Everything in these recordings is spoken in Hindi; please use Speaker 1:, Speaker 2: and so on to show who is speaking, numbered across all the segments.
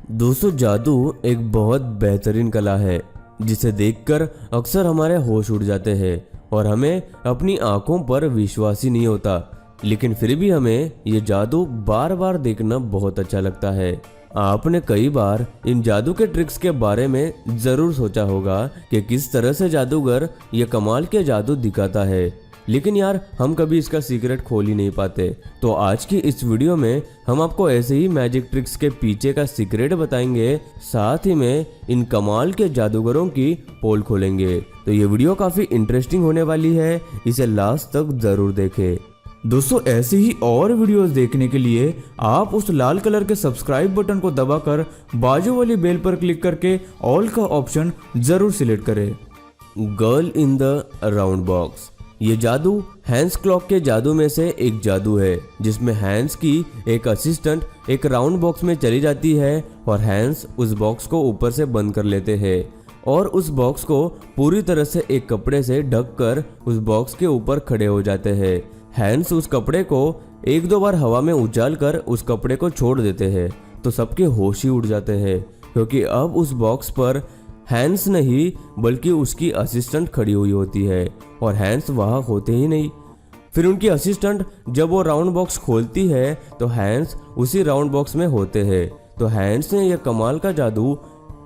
Speaker 1: दोस्तों, जादू एक बहुत बेहतरीन कला है जिसे देखकर अक्सर हमारे होश उड़ जाते हैं और हमें अपनी आंखों पर विश्वास ही नहीं होता। लेकिन फिर भी हमें ये जादू बार बार देखना बहुत अच्छा लगता है। आपने कई बार इन जादू के ट्रिक्स के बारे में जरूर सोचा होगा कि किस तरह से जादूगर ये कमाल के जादू दिखाता है, लेकिन यार हम कभी इसका सीक्रेट खोल ही नहीं पाते। तो आज की इस वीडियो में हम आपको ऐसे ही मैजिक ट्रिक्स के पीछे का सीक्रेट बताएंगे, साथ ही में इन कमाल के जादूगरों की पोल खोलेंगे। तो ये वीडियो काफी इंटरेस्टिंग होने वाली है, इसे लास्ट तक जरूर देखें। दोस्तों, ऐसे ही और वीडियोस देखने के लिए आप उस लाल कलर के सब्सक्राइब बटन को दबाकर बाजू वाली बेल पर क्लिक करके ऑल का ऑप्शन जरूर सिलेक्ट करें। Girl in the round box, ये जादू हैंस क्लॉक के जादू में से एक जादू है जिसमें हैंस की एक असिस्टेंट एक राउंड बॉक्स में चली जाती है और हैंस उस बॉक्स को ऊपर से बंद कर लेते हैं और उस बॉक्स को पूरी तरह से एक कपड़े से ढककर उस बॉक्स के ऊपर खड़े हो जाते हैं। हैंस उस कपड़े को एक दो बार हवा में उछालकर उस कपड़े को छोड़ देते हैं तो सबके होश ही उड़ जाते हैं, क्योंकि अब उस बॉक्स पर हैंस नहीं बल्कि उसकी असिस्टेंट खड़ी हुई होती है और हैंस वहां होते ही नहीं। फिर उनकी असिस्टेंट जब वो राउंड बॉक्स खोलती है तो हैंस उसी राउंड बॉक्स में होते हैं। तो हैंस ने यह कमाल का जादू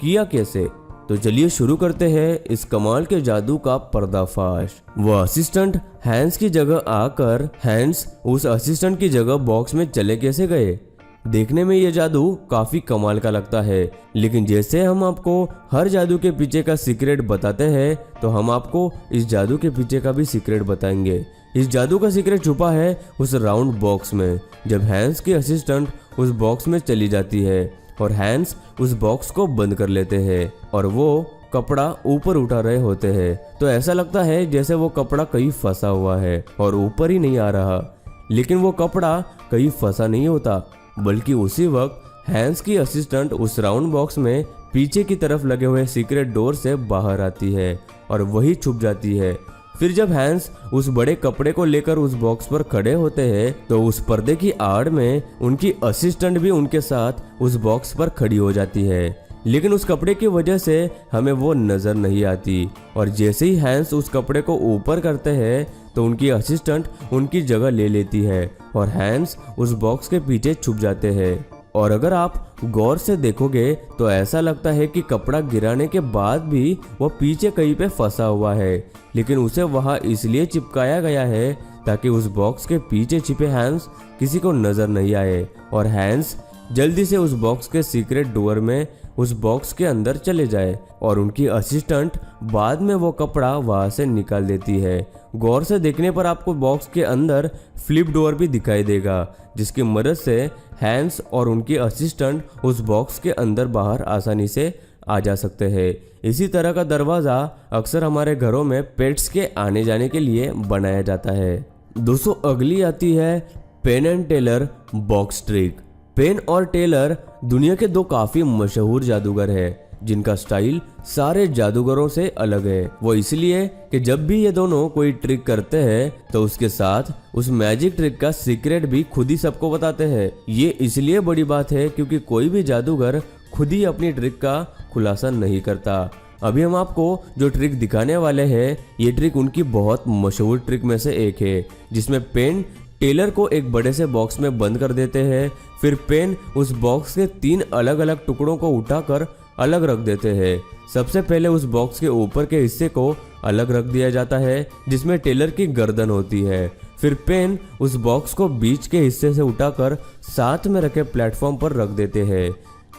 Speaker 1: किया कैसे? तो चलिए शुरू करते हैं इस कमाल के जादू का पर्दाफाश। वो असिस्टेंट हैंस की जगह आकर हैंस उस असिस्टेंट की जगह बॉक्स में चले कैसे गए? देखने में ये जादू काफी कमाल का लगता है, लेकिन जैसे हम आपको हर जादू के पीछे का सीक्रेट बताते हैं तो हम आपको इस जादू के पीछे का भी सीक्रेट बताएंगे। इस जादू का सीक्रेट छुपा है उस राउंड बॉक्स में। जब हैंस की असिस्टेंट उस बॉक्स में चली जाती है और हैंस उस बॉक्स को बंद कर लेते हैं और वो कपड़ा ऊपर उठा रहे होते हैं, तो ऐसा लगता है जैसे वो कपड़ा कहीं फंसा हुआ है और ऊपर ही नहीं आ रहा। लेकिन वो कपड़ा कहीं फंसा नहीं होता, बल्कि उसी वक्त हैंस की असिस्टेंट उस राउंड बॉक्स में पीछे की तरफ लगे हुए सीक्रेट डोर से बाहर आती है और वही छुप जाती है। फिर जब हैंस उस बड़े कपड़े को लेकर उस बॉक्स पर खड़े होते हैं तो उस पर्दे की आड़ में उनकी असिस्टेंट भी उनके साथ उस बॉक्स पर खड़ी हो जाती है, लेकिन उस कपड़े की वजह से हमें वो नजर नहीं आती। और जैसे ही हैंस उस कपड़े को ऊपर करते हैं तो उनकी असिस्टेंट उनकी जगह ले लेती है और हैंस उस बॉक्स के पीछे छुप जाते हैं। और अगर आप गौर से देखोगे तो ऐसा लगता है कि कपड़ा गिराने के बाद भी वो पीछे कहीं पे फंसा हुआ है, लेकिन उसे वहां इसलिए चिपकाया गया है ताकि उस बॉक्स के पीछे छिपे हैंस किसी को नजर नहीं आए और हैंस जल्दी से उस बॉक्स के सीक्रेट डोर में उस बॉक्स के अंदर चले जाए और उनकी असिस्टेंट बाद में वो कपड़ा वहां से निकाल देती है। गौर से देखने पर आपको बॉक्स के अंदर फ्लिप डोर भी दिखाई देगा, जिसकी मदद से हैंस और उनकी असिस्टेंट उस बॉक्स के अंदर बाहर आसानी से आ जा सकते हैं। इसी तरह का दरवाज़ा अक्सर हमारे घरों में पेट्स के आने जाने के लिए बनाया जाता है। दोस्तों, अगली आती है Penn and Teller box trick. Penn और टेलर दुनिया के दो काफी मशहूर जादूगर हैं जिनका स्टाइल सारे जादूगरों से अलग है। वो इसलिए कि जब भी ये दोनों कोई ट्रिक करते हैं तो उसके साथ उस मैजिक ट्रिक का सीक्रेट भी खुद ही सबको बताते हैं। ये इसलिए बड़ी बात है क्योंकि कोई भी जादूगर खुद ही अपनी ट्रिक का खुलासा नहीं करता। अभी हम आपको जो ट्रिक दिखाने वाले हैं, ये ट्रिक उनकी बहुत मशहूर ट्रिक में से एक है, जिसमें पेन टेलर को एक बड़े से बॉक्स में बंद कर देते हैं। फिर पेन उस बॉक्स के 3 अलग अलग टुकड़ों को उठाकर अलग रख देते हैं। सबसे पहले उस बॉक्स के ऊपर के हिस्से को अलग रख दिया जाता है जिसमें टेलर की गर्दन होती है। फिर पेन उस बॉक्स को बीच के हिस्से से उठाकर साथ में रखे प्लेटफॉर्म पर रख देते हैं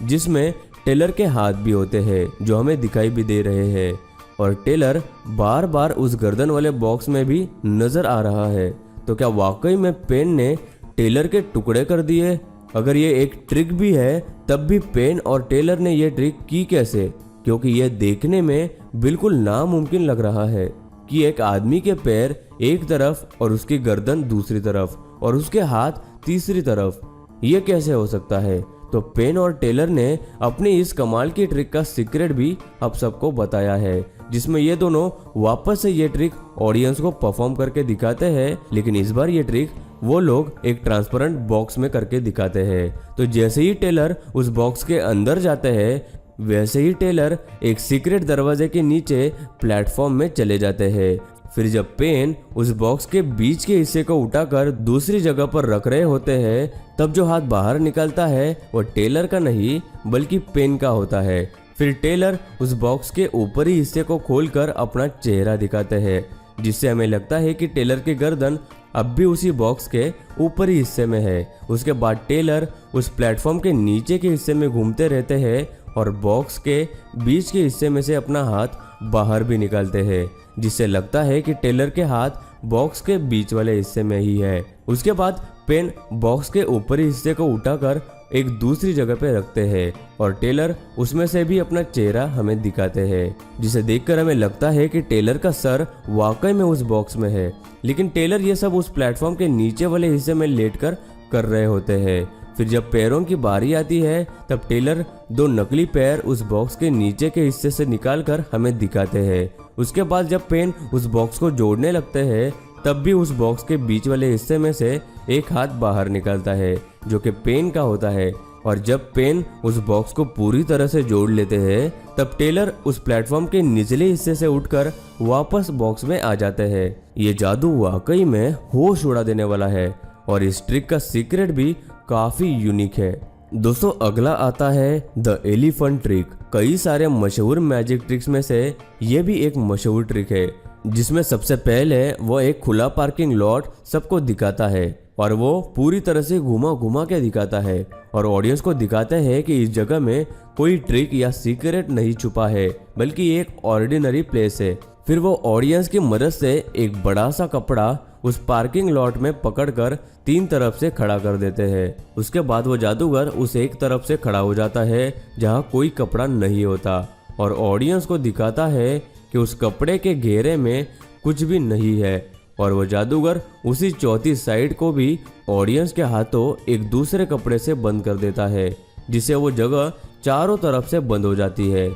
Speaker 1: जिसमें टेलर के हाथ भी होते हैं जो हमें दिखाई भी दे रहे हैं, और टेलर बार बार उस गर्दन वाले बॉक्स में भी नजर आ रहा है। तो क्या वाकई में पेन ने टेलर के टुकड़े कर दिए? अगर ये एक ट्रिक भी है तब भी पेन और टेलर ने ये ट्रिक की कैसे? क्योंकि ये देखने में बिल्कुल नामुमकिन लग रहा है कि एक आदमी के पैर एक तरफ और उसकी गर्दन दूसरी तरफ और उसके हाथ तीसरी तरफ, ये कैसे हो सकता है? तो पेन और टेलर ने अपनी इस कमाल की ट्रिक का सीक्रेट भी अब सबको बताया है, जिसमें ये दोनों वापस से ये ट्रिक ऑडियंस को परफॉर्म करके दिखाते हैं, लेकिन इस बार ये ट्रिक वो लोग एक ट्रांसपेरेंट बॉक्स में करके दिखाते हैं। तो जैसे ही टेलर उस बॉक्स के अंदर जाते हैं वैसे ही टेलर एक सीक्रेट दरवाजे के नीचे प्लेटफॉर्म में चले जाते हैं। फिर जब पेन उस बॉक्स के बीच के हिस्से को उठाकर दूसरी जगह पर रख रहे होते हैं तब जो हाथ बाहर निकलता है वो टेलर का नहीं बल्कि पेन का होता है। फिर टेलर उस बॉक्स के ऊपरी हिस्से को खोलकर अपना चेहरा दिखाते हैं, जिससे हमें लगता है कि टेलर की गर्दन अब भी उसी बॉक्स के ऊपरी हिस्से में है। उसके बाद टेलर उस प्लेटफॉर्म के नीचे के हिस्से में घूमते रहते हैं और बॉक्स के बीच के हिस्से में से अपना हाथ बाहर भी निकालते हैं, जिससे लगता है कि टेलर के हाथ बॉक्स के बीच वाले हिस्से में ही है। उसके बाद पेन बॉक्स के ऊपरी हिस्से को उठाकर एक दूसरी जगह पे रखते हैं और टेलर उसमें से भी अपना चेहरा हमें दिखाते हैं, जिसे देखकर हमें लगता है कि टेलर का सर वाकई में उस बॉक्स में है। लेकिन टेलर ये सब उस प्लेटफॉर्म के नीचे वाले हिस्से में लेटकर कर रहे होते हैं। फिर जब पैरों की बारी आती है तब टेलर दो नकली पैर उस बॉक्स के नीचे के हिस्से से निकालकर हमें दिखाते हैं। उसके बाद जब पेन उस बॉक्स को जोड़ने लगते हैं तब भी उस बॉक्स के बीच वाले हिस्से में से एक हाथ बाहर निकलता है जो कि पेन का होता है। और जब पेन उस बॉक्स को पूरी तरह से जोड़ लेते हैं तब टेलर उस प्लेटफॉर्म के निचले हिस्से से उठकर वापस बॉक्स में आ जाते हैं। ये जादू वाकई में होश उड़ा देने वाला है और इस ट्रिक का सीक्रेट भी काफी यूनिक है। दोस्तों अगला आता है द एलिफेंट ट्रिक। कई सारे मशहूर मैजिक ट्रिक्स में से ये भी एक मशहूर ट्रिक है, जिसमें सबसे पहले वो एक खुला पार्किंग लॉट सबको दिखाता है और वो पूरी तरह से घुमा घुमा के दिखाता है और ऑडियंस को दिखाते हैं कि इस जगह में कोई ट्रिक या सीक्रेट नहीं छुपा है बल्कि एक ऑर्डिनरी प्लेस है। फिर वो ऑडियंस की मदद से एक बड़ा सा कपड़ा उस पार्किंग लॉट में पकड़कर तीन तरफ से खड़ा कर देते हैं। उसके बाद वो जादूगर उस एक तरफ से खड़ा हो जाता है जहाँ कोई कपड़ा नहीं होता और ऑडियंस को दिखाता है कि उस कपड़े के घेरे में कुछ भी नहीं है और वो जादूगर उसी चौथी साइड को भी ऑडियंस के हाथों एक दूसरे कपड़े से बंद कर देता है, जिससे वो जगह चारों तरफ से बंद हो जाती है।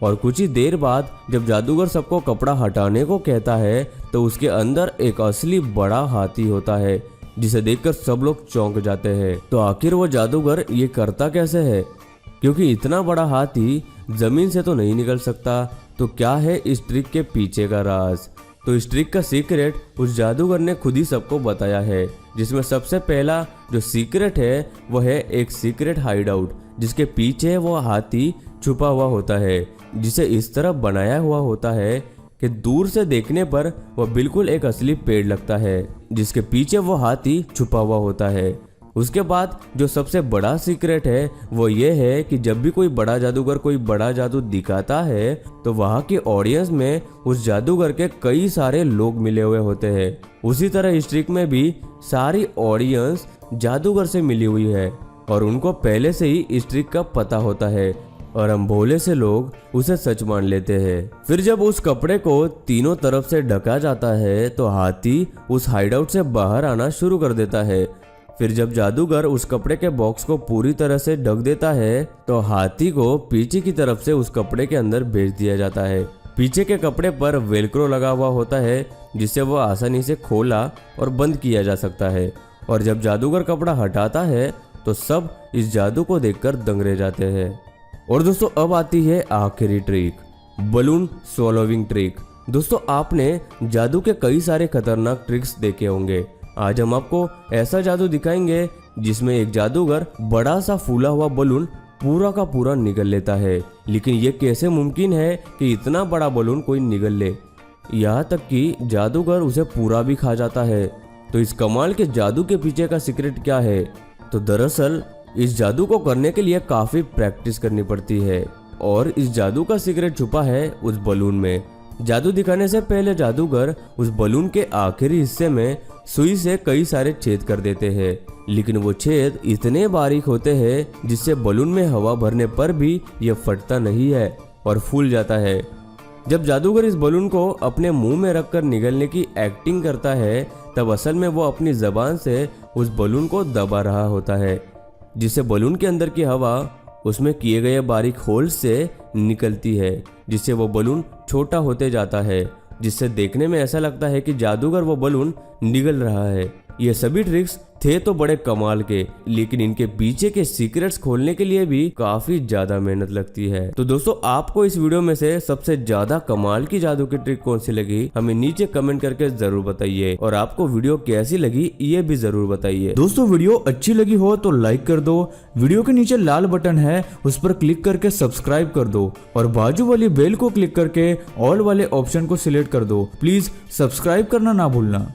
Speaker 1: और कुछ ही देर बाद जब जादूगर सबको कपड़ा हटाने को कहता है तो उसके अंदर एक असली बड़ा हाथी होता है, जिसे देखकर सब लोग चौंक जाते हैं। तो आखिर वो जादूगर ये करता कैसे है, क्योंकि इतना बड़ा हाथी जमीन से तो नहीं निकल सकता। तो क्या है इस ट्रिक के पीछे का राज? तो इस ट्रिक का सीक्रेट उस जादूगर ने खुद ही सबको बताया है, जिसमें सबसे पहला जो सीक्रेट है वो है एक सीक्रेट हाइड आउट, जिसके पीछे वो हाथी छुपा हुआ होता है, जिसे इस तरह बनाया हुआ होता है कि दूर से देखने पर वह बिल्कुल एक असली पेड़ लगता है जिसके पीछे वो हाथी छुपा हुआ होता है। उसके बाद जो सबसे बड़ा सीक्रेट है वो ये है कि जब भी कोई बड़ा जादूगर कोई बड़ा जादू दिखाता है तो वहाँ की ऑडियंस में उस जादूगर के कई सारे लोग मिले हुए होते हैं। उसी तरह इस ट्रिक में भी सारी ऑडियंस जादूगर से मिली हुई है और उनको पहले से ही इस ट्रिक का पता होता है और हम भोले से लोग उसे सच मान लेते हैं। फिर जब उस कपड़े को तीनों तरफ से ढका जाता है तो हाथी उस हाइडआउट से बाहर आना शुरू कर देता है। फिर जब जादूगर उस कपड़े के बॉक्स को पूरी तरह से ढक देता है तो हाथी को पीछे की तरफ से उस कपड़े के अंदर भेज दिया जाता है। पीछे के कपड़े पर वेलक्रो लगा हुआ होता है, जिससे वो आसानी से खोला और बंद किया जा सकता है। और जब जादूगर कपड़ा हटाता है तो सब इस जादू को देखकर दंग रह जाते हैं। और दोस्तों अब आती है आखिरी ट्रिक, बलून स्वॉलोविंग ट्रिक। दोस्तों आपने जादू के कई सारे खतरनाक ट्रिक्स देखे होंगे। आज हम आपको ऐसा जादू दिखाएंगे जिसमें एक जादूगर बड़ा सा फूला हुआ बलून पूरा का पूरा निगल लेता है। लेकिन ये कैसे मुमकिन है कि इतना बड़ा बलून कोई निगल ले, यहाँ तक कि जादूगर उसे पूरा भी खा जाता है। तो इस कमाल के जादू के पीछे का सीक्रेट क्या है? तो दरअसल इस जादू को करने के लिए काफी प्रैक्टिस करनी पड़ती है और इस जादू का सीक्रेट छुपा है उस बलून में। जादू दिखाने से पहले जादूगर उस बलून के आखिरी हिस्से में सुई से कई सारे छेद कर देते हैं, लेकिन वो छेद इतने बारीक होते हैं जिससे बलून में हवा भरने पर भी यह फटता नहीं है और फूल जाता है। जब जादूगर इस बलून को अपने मुंह में रखकर निगलने की एक्टिंग करता है तब असल में वो अपनी जबान से उस बलून को दबा रहा होता है, जिससे बलून के अंदर की हवा उसमें किए गए बारीक होल से निकलती है, जिससे वो बलून छोटा होते जाता है, जिससे देखने में ऐसा लगता है कि जादूगर वो बलून निगल रहा है। ये सभी ट्रिक्स थे तो बड़े कमाल के, लेकिन इनके पीछे के सीक्रेट्स खोलने के लिए भी काफी ज्यादा मेहनत लगती है। तो दोस्तों आपको इस वीडियो में से सबसे ज्यादा कमाल की जादू की ट्रिक कौन सी लगी हमें नीचे कमेंट करके जरूर बताइए, और आपको वीडियो कैसी लगी ये भी जरूर बताइए।
Speaker 2: दोस्तों वीडियो अच्छी लगी हो तो लाइक कर दो, वीडियो के नीचे लाल बटन है उस पर क्लिक करके सब्सक्राइब कर दो, और बाजू वाली बेल को क्लिक करके ऑल वाले ऑप्शन को सिलेक्ट कर दो। प्लीज सब्सक्राइब करना ना भूलना।